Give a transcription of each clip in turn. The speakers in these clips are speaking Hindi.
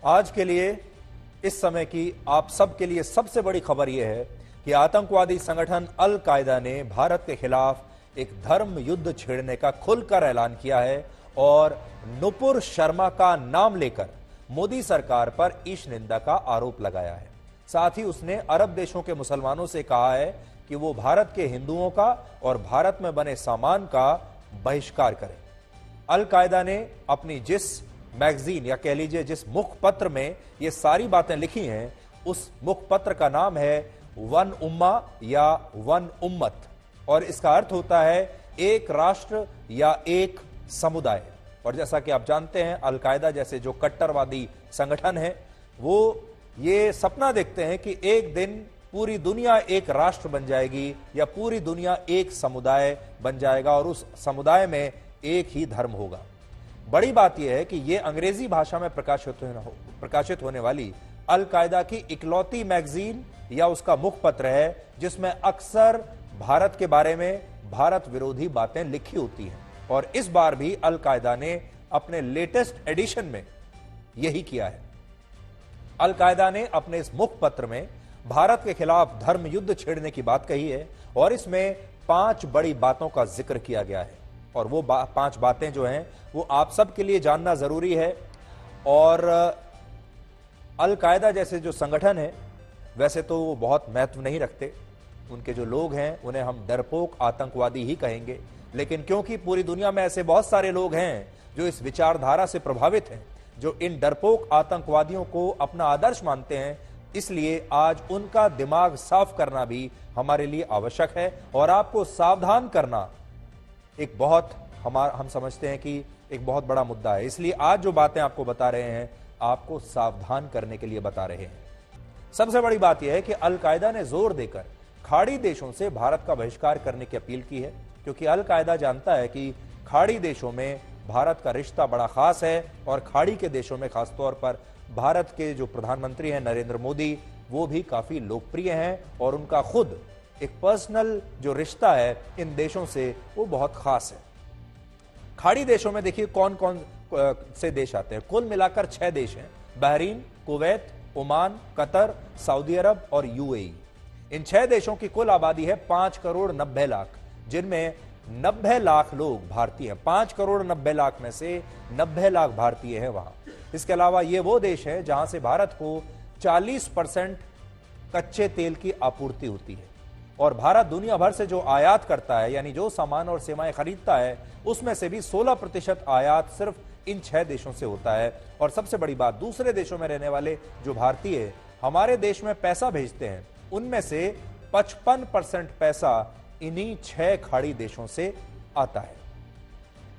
आज के लिए इस समय की आप सबके लिए सबसे बड़ी खबर यह है कि आतंकवादी संगठन अल कायदा ने भारत के खिलाफ एक धर्म युद्ध छेड़ने का खुलकर ऐलान किया है और नुपुर शर्मा का नाम लेकर मोदी सरकार पर ईश निंदा का आरोप लगाया है। साथ ही उसने अरब देशों के मुसलमानों से कहा है कि वो भारत के हिंदुओं का और भारत में बने सामान का बहिष्कार करें। अल कायदा ने अपनी जिस मैगजीन या कह लीजिए जिस मुखपत्र में ये सारी बातें लिखी हैं, उस मुखपत्र का नाम है वन उम्मा या वन उम्मत, और इसका अर्थ होता है एक राष्ट्र या एक समुदाय। और जैसा कि आप जानते हैं, अल कायदा जैसे जो कट्टरवादी संगठन है वो ये सपना देखते हैं कि एक दिन पूरी दुनिया एक राष्ट्र बन जाएगी या पूरी दुनिया एक समुदाय बन जाएगा और उस समुदाय में एक ही धर्म होगा। बड़ी बात यह है कि यह अंग्रेजी भाषा में प्रकाशित होने वाली अल कायदा की इकलौती मैगजीन या उसका मुखपत्र है जिसमें अक्सर भारत के बारे में भारत विरोधी बातें लिखी होती हैं। और इस बार भी अल कायदा ने अपने लेटेस्ट एडिशन में यही किया है। अल कायदा ने अपने इस मुखपत्र में भारत के खिलाफ धर्म युद्ध छेड़ने की बात कही है और इसमें 5 बड़ी बातों का जिक्र किया गया है। और वो 5 बातें जो हैं वो आप सबके लिए जानना जरूरी है। और अल कायदा जैसे जो संगठन है वैसे तो वो बहुत महत्व नहीं रखते, उनके जो लोग हैं उन्हें हम डरपोक आतंकवादी ही कहेंगे। लेकिन क्योंकि पूरी दुनिया में ऐसे बहुत सारे लोग हैं जो इस विचारधारा से प्रभावित हैं, जो इन डरपोक आतंकवादियों को अपना आदर्श मानते हैं, इसलिए आज उनका दिमाग साफ करना भी हमारे लिए आवश्यक है। और आपको सावधान करना एक बहुत हम समझते हैं कि एक बहुत बड़ा मुद्दा है। इसलिए आज जो बातें आपको बता रहे हैं आपको सावधान करने के लिए बता रहे हैं। सबसे बड़ी बात यह है कि अल कायदा ने जोर देकर खाड़ी देशों से भारत का बहिष्कार करने की अपील की है, क्योंकि अल कायदा जानता है कि खाड़ी देशों में भारत का रिश्ता बड़ा खास है और खाड़ी के देशों में खासतौर पर भारत के जो प्रधानमंत्री हैं नरेंद्र मोदी, वो भी काफी लोकप्रिय हैं और उनका खुद एक पर्सनल जो रिश्ता है इन देशों से वो बहुत खास है। खाड़ी देशों में देखिए कौन कौन से देश आते हैं। कुल मिलाकर 6 देश हैं, बहरीन, कुवैत, ओमान, कतर, सऊदी अरब और यूएई। इन 6 देशों की कुल आबादी है 5 करोड़ 90 लाख, जिनमें 90 लाख लोग भारतीय हैं। 5 करोड़ 90 लाख में से 90 लाख भारतीय हैं वहां। इसके अलावा ये वो देश है जहां से भारत को 40% कच्चे तेल की आपूर्ति होती है और भारत दुनिया भर से जो आयात करता है, यानी जो सामान और सेवाएं खरीदता है, उसमें से भी 16% आयात सिर्फ इन 6 देशों से होता है। और सबसे बड़ी बात, दूसरे देशों में रहने वाले जो भारतीय हमारे देश में पैसा भेजते हैं, उनमें से 55% पैसा इन्हीं 6 खाड़ी देशों से आता है।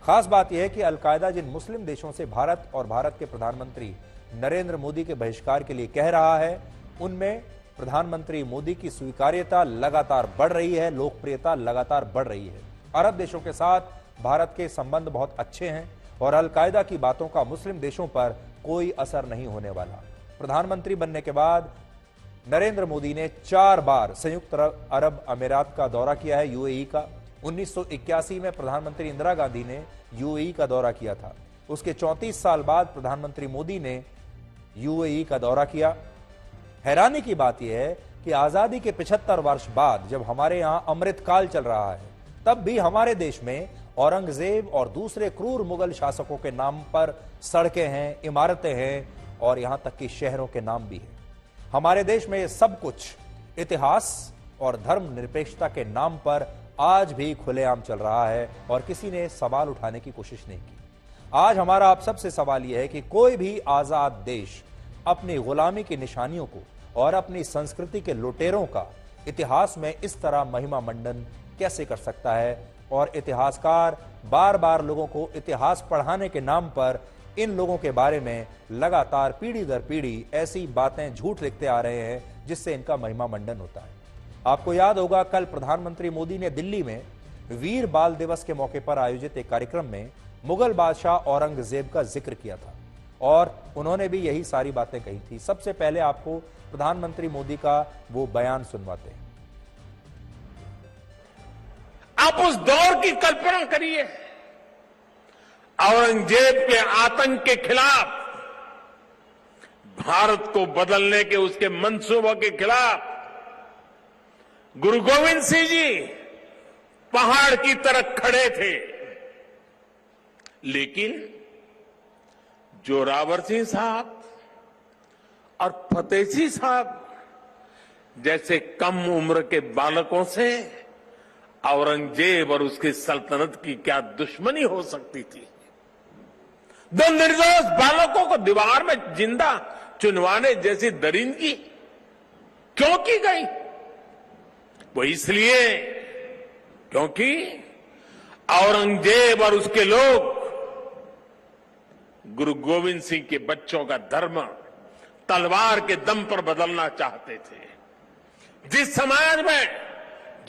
खास बात यह है कि अल कायदा जिन मुस्लिम देशों से भारत और भारत के प्रधानमंत्री नरेंद्र मोदी के बहिष्कार के लिए कह रहा है, उनमें प्रधानमंत्री मोदी की स्वीकार्यता लगातार बढ़ रही है, लोकप्रियता लगातार बढ़ रही है। अरब देशों के साथ भारत के संबंध बहुत अच्छे हैं और अल कायदा की बातों का मुस्लिम देशों पर कोई असर नहीं होने वाला। प्रधानमंत्री बनने के बाद नरेंद्र मोदी ने 4 बार संयुक्त अरब अमीरात का दौरा किया है, यूएई का। 1981 में प्रधानमंत्री इंदिरा गांधी ने यूएई का दौरा किया था। उसके 34 साल बाद प्रधानमंत्री मोदी ने यूएई का दौरा किया। हैरानी की बात यह है कि आजादी के 75 वर्ष बाद जब हमारे यहां अमृतकाल चल रहा है, तब भी हमारे देश में औरंगजेब और दूसरे क्रूर मुगल शासकों के नाम पर सड़कें हैं, इमारतें हैं और यहां तक कि शहरों के नाम भी हैं। हमारे देश में ये सब कुछ इतिहास और धर्मनिरपेक्षता के नाम पर आज भी खुलेआम चल रहा है और किसी ने सवाल उठाने की कोशिश नहीं की। आज हमारा आप सबसे सवाल यह है कि कोई भी आजाद देश अपनी गुलामी की निशानियों को और अपनी संस्कृति के लुटेरों का इतिहास में इस तरह महिमा मंडन कैसे कर सकता है। और इतिहासकार बार बार लोगों को इतिहास पढ़ाने के नाम पर इन लोगों के बारे में लगातार पीढ़ी दर पीढ़ी ऐसी बातें झूठ लिखते आ रहे हैं जिससे इनका महिमा मंडन होता है। आपको याद होगा, कल प्रधानमंत्री मोदी ने दिल्ली में वीर बाल दिवस के मौके पर आयोजित एक कार्यक्रम में मुगल बादशाह औरंगजेब का जिक्र किया था और उन्होंने भी यही सारी बातें कही थी। सबसे पहले आपको प्रधानमंत्री मोदी का वो बयान सुनवाते हैं। आप उस दौर की कल्पना करिए, औरंगजेब के आतंक के खिलाफ भारत को बदलने के उसके मंसूबों के खिलाफ गुरु गोविंद सिंह जी पहाड़ की तरह खड़े थे, लेकिन जोरावर सिंह साहब और फतेह सिंह साहब जैसे कम उम्र के बालकों से औरंगजेब और उसकी सल्तनत की क्या दुश्मनी हो सकती थी। दो निर्दोष बालकों को दीवार में जिंदा चुनवाने जैसी दरिंदगी क्यों की गई? वो इसलिए क्योंकि औरंगजेब और उसके लोग गुरु गोविंद सिंह के बच्चों का धर्म तलवार के दम पर बदलना चाहते थे। जिस समाज में,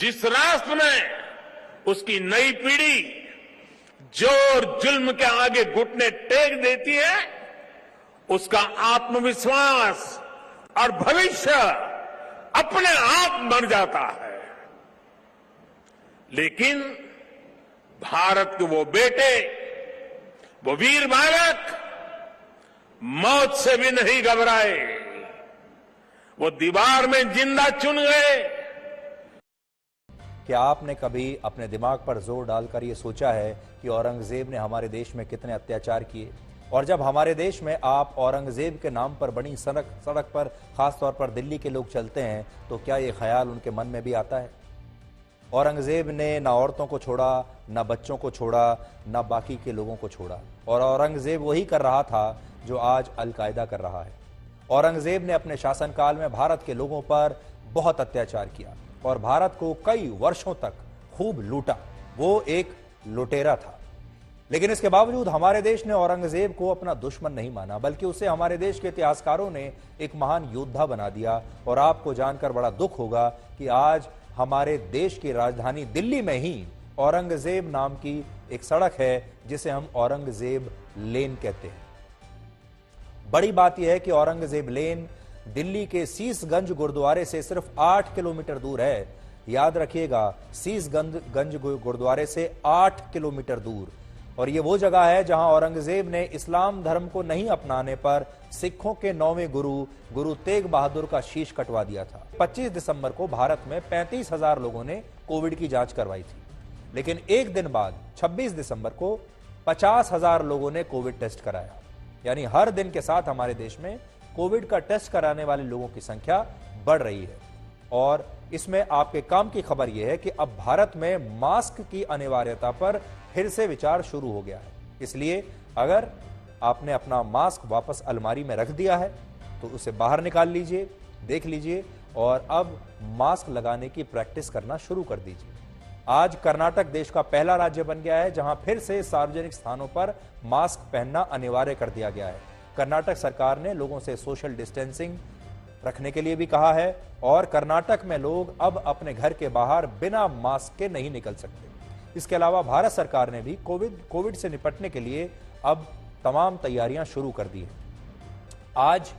जिस राष्ट्र में उसकी नई पीढ़ी जोर जुल्म के आगे घुटने टेक देती है, उसका आत्मविश्वास और भविष्य अपने आप बन जाता है। लेकिन भारत के वो बेटे, वो वीर बालक मौत से भी नहीं घबराए, वो दीवार में जिंदा चुन गए। क्या आपने कभी अपने दिमाग पर जोर डालकर यह सोचा है कि औरंगजेब ने हमारे देश में कितने अत्याचार किए? और जब हमारे देश में आप औरंगजेब के नाम पर बनी सड़क पर, खासतौर पर दिल्ली के लोग चलते हैं, तो क्या ये ख्याल उनके मन में भी आता है? औरंगजेब ने ना औरतों को छोड़ा, ना बच्चों को छोड़ा, ना बाकी के लोगों को छोड़ा। और औरंगजेब वही कर रहा था जो आज अल-कायदा कर रहा है। औरंगजेब ने अपने शासनकाल में भारत के लोगों पर बहुत अत्याचार किया और भारत को कई वर्षों तक खूब लूटा। वो एक लुटेरा था। लेकिन इसके बावजूद हमारे देश ने औरंगजेब को अपना दुश्मन नहीं माना, बल्कि उसे हमारे देश के इतिहासकारों ने एक महान योद्धा बना दिया। और आपको जानकर बड़ा दुख होगा कि आज हमारे देश की राजधानी दिल्ली में ही औरंगजेब नाम की एक सड़क है जिसे हम औरंगजेब लेन कहते हैं। बड़ी बात यह है कि औरंगजेब लेन दिल्ली के शीशगंज गुरुद्वारे से सिर्फ 8 किलोमीटर दूर है। याद रखिएगा, शीशगंज गुरुद्वारे से 8 किलोमीटर दूर। और यह वो जगह है जहां औरंगजेब ने इस्लाम धर्म को नहीं अपनाने पर सिखों के 9वें गुरु तेग बहादुर का शीश कटवा दिया था। 25 दिसंबर को भारत में 35,000 लोगों ने कोविड की जांच करवाई थी, लेकिन एक दिन बाद 26 दिसंबर को 50,000 लोगों ने कोविड टेस्ट कराया। यानी हर दिन के साथ हमारे देश में कोविड का टेस्ट कराने वाले लोगों की संख्या बढ़ रही है। और इसमें आपके काम की खबर यह है कि अब भारत में मास्क की अनिवार्यता पर फिर से विचार शुरू हो गया है। इसलिए अगर आपने अपना मास्क वापस अलमारी में रख दिया है तो उसे बाहर निकाल लीजिए, देख लीजिए और अब मास्क लगाने की प्रैक्टिस करना शुरू कर दीजिए। आज कर्नाटक देश का पहला राज्य बन गया है जहां फिर से सार्वजनिक स्थानों पर मास्क पहनना अनिवार्य कर दिया गया है। कर्नाटक सरकार ने लोगों से सोशल डिस्टेंसिंग रखने के लिए भी कहा है और कर्नाटक में लोग अब अपने घर के बाहर बिना मास्क के नहीं निकल सकते। इसके अलावा भारत सरकार ने भी कोविड से निपटने के लिए अब तमाम तैयारियां शुरू कर दी है। आज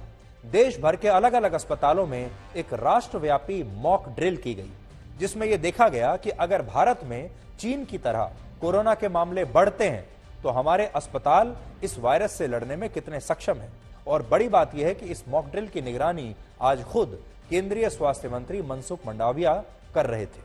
देश भर के अलग अलग अस्पतालों में एक राष्ट्रव्यापी मॉक ड्रिल की गई, जिसमें यह देखा गया कि अगर भारत में चीन की तरह कोरोना के मामले बढ़ते हैं तो हमारे अस्पताल इस वायरस से लड़ने में कितने सक्षम हैं। और बड़ी बात यह है कि इस मॉक ड्रिल की निगरानी आज खुद केंद्रीय स्वास्थ्य मंत्री मनसुख मंडाविया कर रहे थे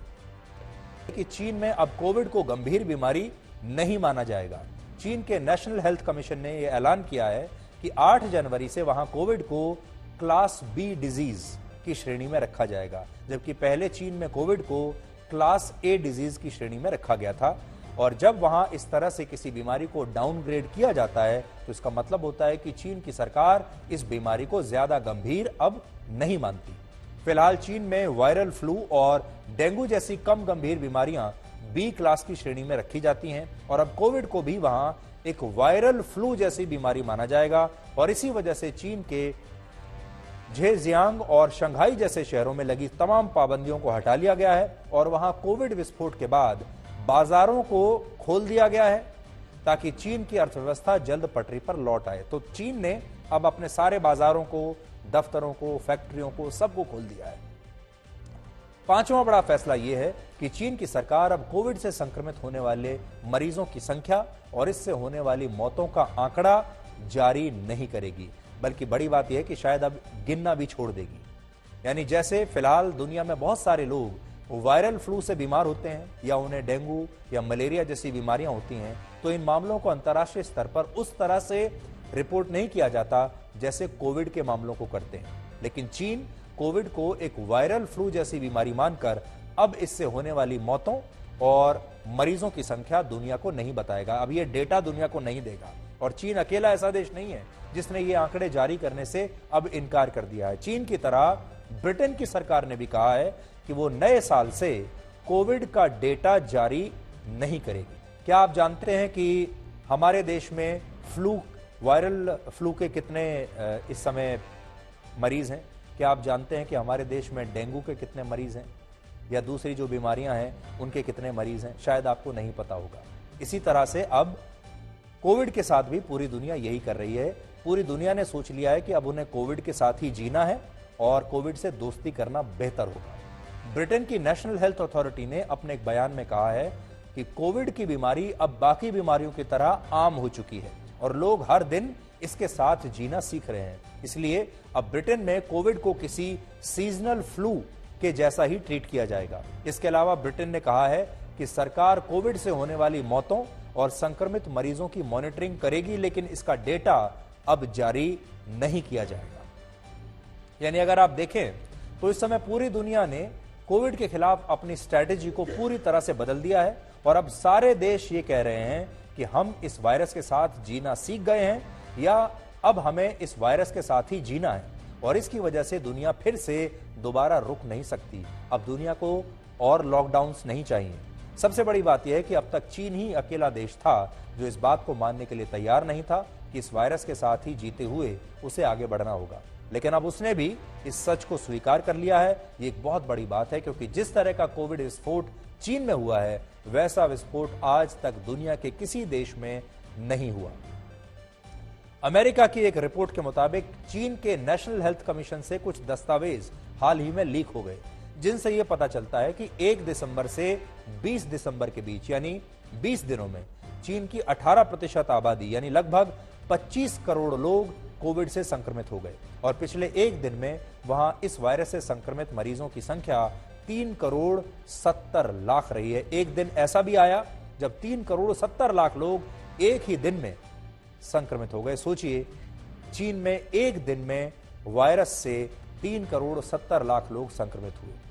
कि चीन में अब कोविड को गंभीर बीमारी नहीं माना जाएगा। चीन के नेशनल हेल्थ कमीशन ने यह ऐलान किया है कि 8 जनवरी से वहां कोविड को क्लास बी डिजीज की श्रेणी में रखा जाएगा, जबकि पहले चीन में कोविड को क्लास ए डिजीज की श्रेणी में रखा गया था। और जब वहां इस तरह से किसी बीमारी को डाउनग्रेड किया जाता है तो इसका मतलब होता है कि चीन की सरकार इस बीमारी को ज्यादा गंभीर अब नहीं मानती। फिलहाल चीन में वायरल फ्लू और डेंगू जैसी कम गंभीर बीमारियां बी क्लास की श्रेणी में रखी जाती हैं और अब कोविड को भी वहां एक वायरल फ्लू जैसी बीमारी माना जाएगा। और इसी वजह से चीन के झेजियांग और शंघाई जैसे शहरों में लगी तमाम पाबंदियों को हटा लिया गया है और वहां कोविड विस्फोट के बाद बाजारों को खोल दिया गया है ताकि चीन की अर्थव्यवस्था जल्द पटरी पर लौट आए। तो चीन ने अब अपने सारे बाजारों को, दफ्तरों को, फैक्ट्रियों को, सबको खोल दिया है। पांचवा बड़ा फैसला यह है कि चीन की सरकार अब कोविड से संक्रमित होने वाले मरीजों की संख्या और इससे होने वाली मौतों का आंकड़ा जारी नहीं करेगी। बल्कि बड़ी बात यह है कि शायद अब गिनना भी छोड़ देगी। यानी जैसे फिलहाल दुनिया में बहुत सारे लोग वायरल फ्लू से बीमार होते हैं या उन्हें डेंगू या मलेरिया जैसी बीमारियां होती हैं, तो इन मामलों को अंतर्राष्ट्रीय स्तर पर उस तरह से रिपोर्ट नहीं किया जाता जैसे कोविड के मामलों को करते हैं। लेकिन चीन कोविड को एक वायरल फ्लू जैसी बीमारी मानकर अब इससे होने वाली मौतों और मरीजों की संख्या दुनिया को नहीं बताएगा। अब ये डेटा दुनिया को नहीं देगा। और चीन अकेला ऐसा देश नहीं है जिसने ये आंकड़े जारी करने से अब इनकार कर दिया है। चीन की तरह ब्रिटेन की सरकार ने भी कहा है कि वो नए साल से कोविड का डेटा जारी नहीं करेगी। क्या आप जानते हैं कि हमारे देश में वायरल फ्लू के कितने इस समय मरीज हैं? क्या आप जानते हैं कि हमारे देश में डेंगू के कितने मरीज हैं या दूसरी जो बीमारियां हैं उनके कितने मरीज हैं? शायद आपको नहीं पता होगा। इसी तरह से अब कोविड के साथ भी पूरी दुनिया यही कर रही है। पूरी दुनिया ने सोच लिया है कि अब उन्हें कोविड के साथ ही जीना है और कोविड से दोस्ती करना बेहतर होगा। ब्रिटेन की नेशनल हेल्थ अथॉरिटी ने अपने एक बयान में कहा है कि कोविड की बीमारी अब बाकी बीमारियों की तरह आम हो चुकी है और लोग हर दिन इसके साथ जीना सीख रहे हैं। इसलिए अब ब्रिटेन में कोविड को किसी सीजनल फ्लू के जैसा ही ट्रीट किया जाएगा। इसके अलावा ब्रिटेन ने कहा है कि सरकार कोविड से होने वाली मौतों और संक्रमित मरीजों की मॉनिटरिंग करेगी, लेकिन इसका डेटा अब जारी नहीं किया जाएगा। यानी अगर आप देखें तो इस समय पूरी दुनिया ने कोविड के खिलाफ अपनी स्ट्रैटेजी को पूरी तरह से बदल दिया है और अब सारे देश ये कह रहे हैं कि हम इस वायरस के साथ जीना सीख गए हैं या अब हमें इस वायरस के साथ ही जीना है और इसकी वजह से दुनिया फिर से दोबारा रुक नहीं सकती। अब दुनिया को और लॉकडाउन्स नहीं चाहिए। सबसे बड़ी बात यह है कि अब तक चीन ही अकेला देश था जो इस बात को मानने के लिए तैयार नहीं था कि इस वायरस के साथ ही जीते हुए उसे आगे बढ़ना होगा। लेकिन अब उसने भी इस सच को स्वीकार कर लिया है। ये एक बहुत बड़ी बात है क्योंकि जिस तरह का कोविड विस्फोट चीन में हुआ है वैसा विस्फोट आज तक दुनिया के किसी देश में नहीं हुआ। अमेरिका की एक रिपोर्ट के मुताबिक चीन के नेशनल हेल्थ कमीशन से कुछ दस्तावेज हाल ही में लीक हो गए जिनसे यह पता चलता है कि 1 दिसंबर से 20 दिसंबर के बीच यानी 20 दिनों में चीन की 18% आबादी यानी लगभग 25 करोड़ लोग कोविड से संक्रमित हो गए और पिछले एक दिन में वहां इस वायरस से संक्रमित मरीजों की संख्या 3 करोड़ 70 लाख रही है। एक दिन ऐसा भी आया जब 3 करोड़ 70 लाख लोग एक ही दिन में संक्रमित हो गए। सोचिए, चीन में एक दिन में वायरस से 3 करोड़ 70 लाख लोग संक्रमित हुए।